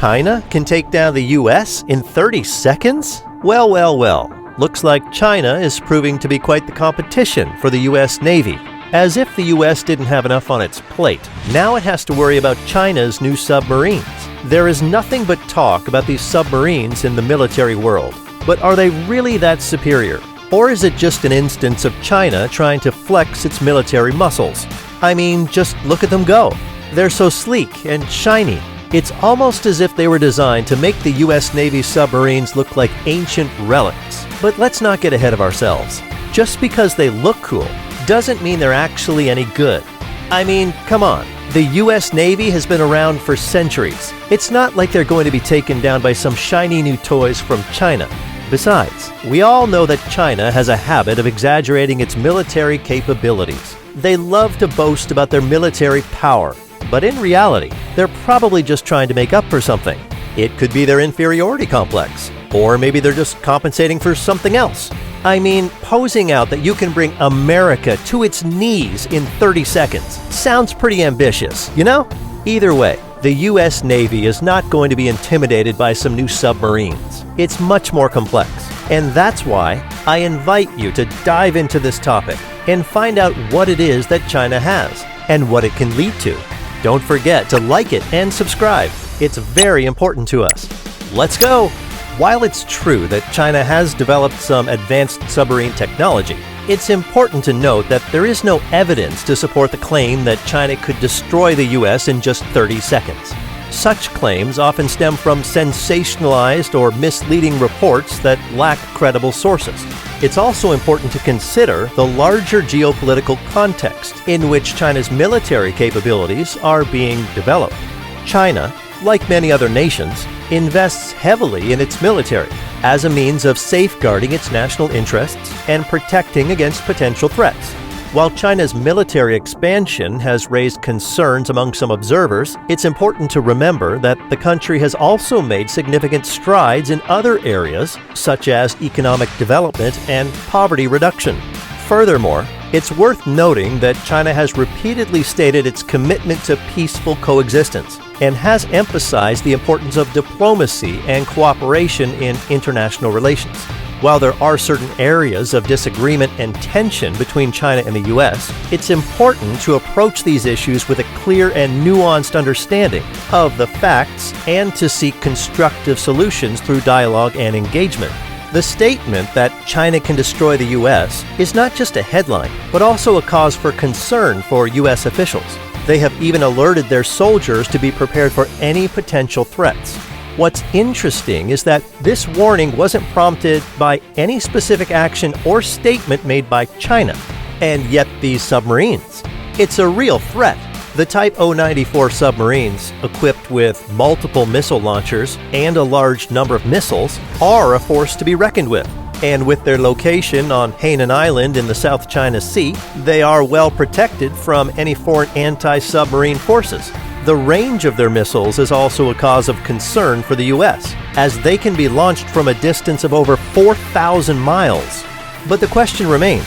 China can take down the US in 30 seconds? Well, well, well. Looks like China is proving to be quite the competition for the US Navy. As if the US didn't have enough on its plate, now it has to worry about China's new submarines. There is nothing but talk about these submarines in the military world. But are they really that superior? Or is it just an instance of China trying to flex its military muscles? I mean, just look at them go. They're so sleek and shiny. It's almost as if they were designed to make the US Navy submarines look like ancient relics. But let's not get ahead of ourselves. Just because they look cool doesn't mean they're actually any good. I mean, come on. The US Navy has been around for centuries. It's not like they're going to be taken down by some shiny new toys from China. Besides, we all know that China has a habit of exaggerating its military capabilities. They love to boast about their military power, but in reality, they're probably just trying to make up for something. It could be their inferiority complex, or maybe they're just compensating for something else. I mean, posing out that you can bring America to its knees in 30 seconds sounds pretty ambitious, you know? Either way, the US Navy is not going to be intimidated by some new submarines. It's much more complex, and that's why I invite you to dive into this topic and find out what it is that China has and what it can lead to. Don't forget to like it and subscribe. It's very important to us. Let's go! While it's true that China has developed some advanced submarine technology, it's important to note that there is no evidence to support the claim that China could destroy the US in just 30 seconds. Such claims often stem from sensationalized or misleading reports that lack credible sources. It's also important to consider the larger geopolitical context in which China's military capabilities are being developed. China, like many other nations, invests heavily in its military as a means of safeguarding its national interests and protecting against potential threats. While China's military expansion has raised concerns among some observers, it's important to remember that the country has also made significant strides in other areas, such as economic development and poverty reduction. Furthermore, it's worth noting that China has repeatedly stated its commitment to peaceful coexistence and has emphasized the importance of diplomacy and cooperation in international relations. While there are certain areas of disagreement and tension between China and the US, it's important to approach these issues with a clear and nuanced understanding of the facts and to seek constructive solutions through dialogue and engagement. The statement that China can destroy the US is not just a headline, but also a cause for concern for US officials. They have even alerted their soldiers to be prepared for any potential threats. What's interesting is that this warning wasn't prompted by any specific action or statement made by China. And yet these submarines, it's a real threat. The Type 094 submarines, equipped with multiple missile launchers and a large number of missiles, are a force to be reckoned with. And with their location on Hainan Island in the South China Sea, they are well protected from any foreign anti-submarine forces. The range of their missiles is also a cause of concern for the US, as they can be launched from a distance of over 4,000 miles. But the question remains,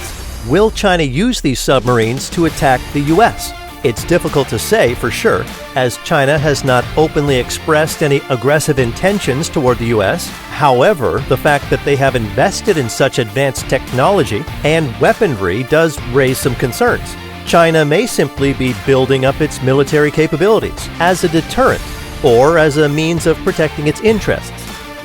will China use these submarines to attack the US? It's difficult to say for sure, as China has not openly expressed any aggressive intentions toward the US. However, the fact that they have invested in such advanced technology and weaponry does raise some concerns. China may simply be building up its military capabilities as a deterrent or as a means of protecting its interests.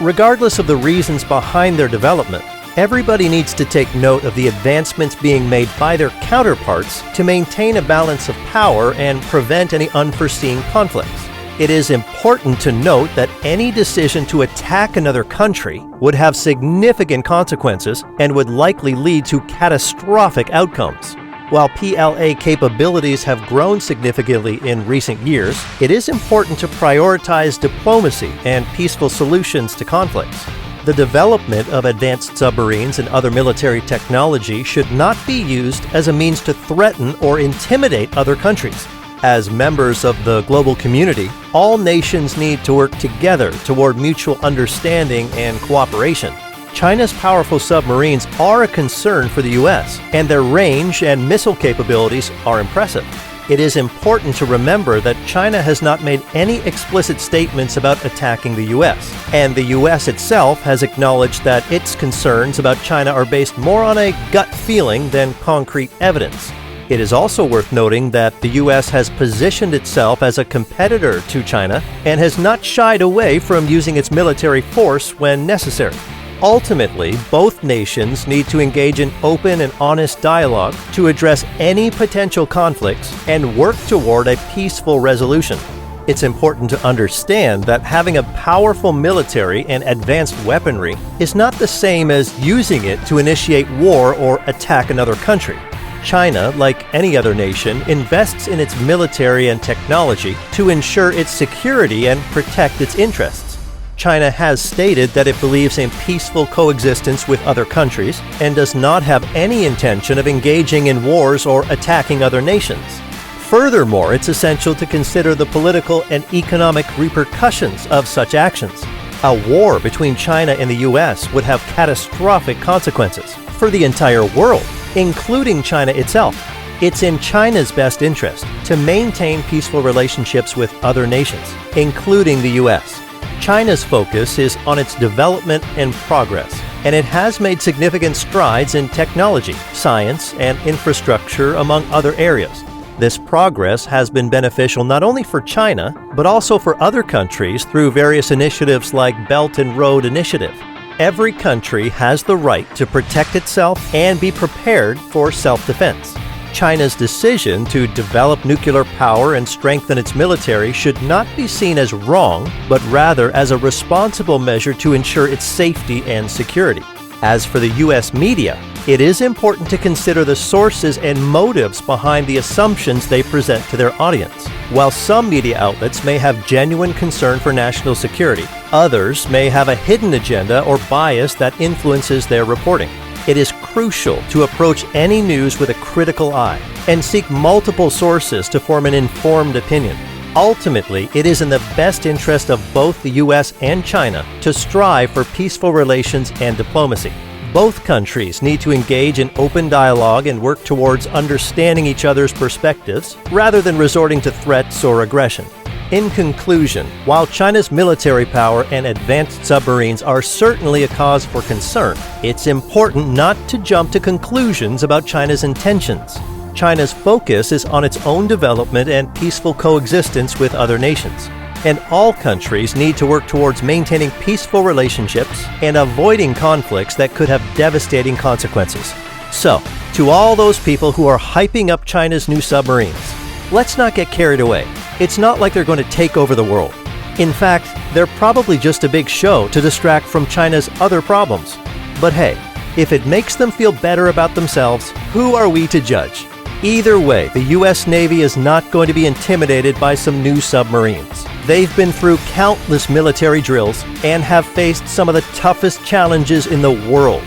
Regardless of the reasons behind their development, everybody needs to take note of the advancements being made by their counterparts to maintain a balance of power and prevent any unforeseen conflicts. It is important to note that any decision to attack another country would have significant consequences and would likely lead to catastrophic outcomes. While PLA capabilities have grown significantly in recent years, it is important to prioritize diplomacy and peaceful solutions to conflicts. The development of advanced submarines and other military technology should not be used as a means to threaten or intimidate other countries. As members of the global community, all nations need to work together toward mutual understanding and cooperation. China's powerful submarines are a concern for the US, and their range and missile capabilities are impressive. It is important to remember that China has not made any explicit statements about attacking the U.S., and the U.S. itself has acknowledged that its concerns about China are based more on a gut feeling than concrete evidence. It is also worth noting that the U.S. has positioned itself as a competitor to China and has not shied away from using its military force when necessary. Ultimately, both nations need to engage in open and honest dialogue to address any potential conflicts and work toward a peaceful resolution. It's important to understand that having a powerful military and advanced weaponry is not the same as using it to initiate war or attack another country. China, like any other nation, invests in its military and technology to ensure its security and protect its interests. China has stated that it believes in peaceful coexistence with other countries and does not have any intention of engaging in wars or attacking other nations. Furthermore, it's essential to consider the political and economic repercussions of such actions. A war between China and the U.S. would have catastrophic consequences for the entire world, including China itself. It's in China's best interest to maintain peaceful relationships with other nations, including the U.S. China's focus is on its development and progress, and it has made significant strides in technology, science, and infrastructure, among other areas. This progress has been beneficial not only for China, but also for other countries through various initiatives like Belt and Road Initiative. Every country has the right to protect itself and be prepared for self-defense. China's decision to develop nuclear power and strengthen its military should not be seen as wrong, but rather as a responsible measure to ensure its safety and security. As for the U.S. media, it is important to consider the sources and motives behind the assumptions they present to their audience. While some media outlets may have genuine concern for national security, others may have a hidden agenda or bias that influences their reporting. It is crucial to approach any news with a critical eye and seek multiple sources to form an informed opinion. Ultimately, it is in the best interest of both the U.S. and China to strive for peaceful relations and diplomacy. Both countries need to engage in open dialogue and work towards understanding each other's perspectives rather than resorting to threats or aggression. In conclusion, while China's military power and advanced submarines are certainly a cause for concern, it's important not to jump to conclusions about China's intentions. China's focus is on its own development and peaceful coexistence with other nations. And all countries need to work towards maintaining peaceful relationships and avoiding conflicts that could have devastating consequences. So, to all those people who are hyping up China's new submarines, let's not get carried away. It's not like they're going to take over the world. In fact, they're probably just a big show to distract from China's other problems. But hey, if it makes them feel better about themselves, who are we to judge? Either way, the U.S. Navy is not going to be intimidated by some new submarines. They've been through countless military drills and have faced some of the toughest challenges in the world.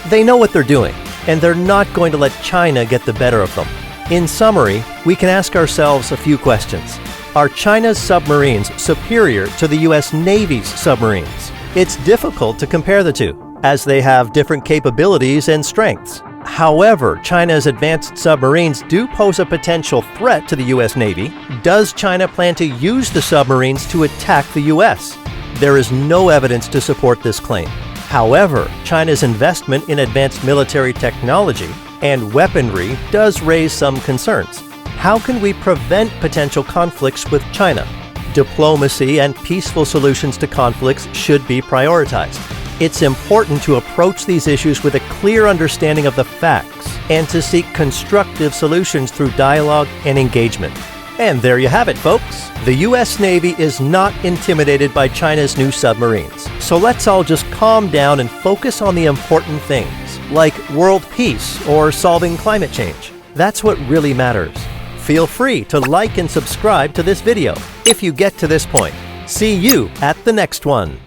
They know what they're doing, and they're not going to let China get the better of them. In summary, we can ask ourselves a few questions. Are China's submarines superior to the U.S. Navy's submarines? It's difficult to compare the two, as they have different capabilities and strengths. However, China's advanced submarines do pose a potential threat to the U.S. Navy. Does China plan to use the submarines to attack the U.S.? There is no evidence to support this claim. However, China's investment in advanced military technology and weaponry does raise some concerns. How can we prevent potential conflicts with China? Diplomacy and peaceful solutions to conflicts should be prioritized. It's important to approach these issues with a clear understanding of the facts and to seek constructive solutions through dialogue and engagement. And there you have it, folks. The U.S. Navy is not intimidated by China's new submarines. So let's all just calm down and focus on the important things, like world peace or solving climate change. That's what really matters. Feel free to like and subscribe to this video if you get to this point. See you at the next one.